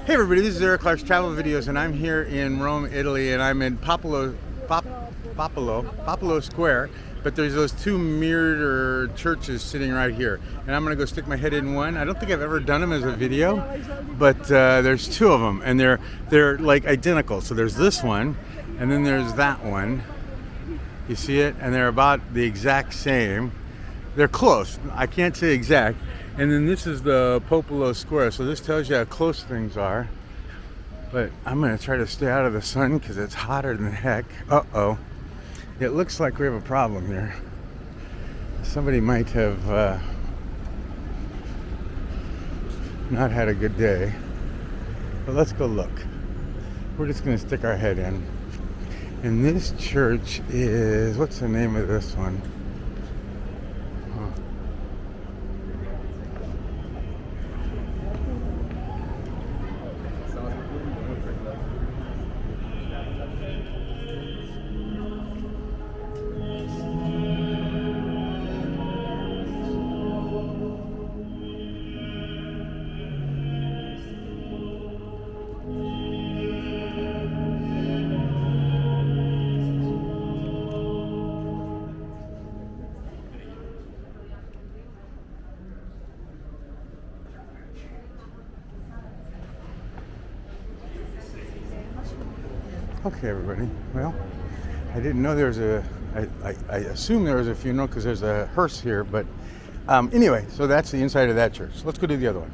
Hey everybody, this is Eric Clark's Travel Videos, and I'm here in Rome, Italy, and I'm in Popolo Square, but there's those two mirrored churches sitting right here, and I'm gonna go stick my head in one. I don't think I've ever done them as a video, but there's two of them, and they're like identical. So there's this one, and then there's that one. You see it? And they're about the exact same. They're close. I can't say exact. And then this is the Popolo Square, so this tells you how close things are. But I'm gonna try to stay out of the sun because it's hotter than heck. Uh-oh. It looks like we have a problem here. Somebody might have not had a good day. But let's go look. We're just gonna stick our head in. And this church is, what's the name of this one? Okay, everybody. Well, I didn't know there was I assume there was a funeral because there's a hearse here, but anyway, so that's the inside of that church. Let's go to the other one.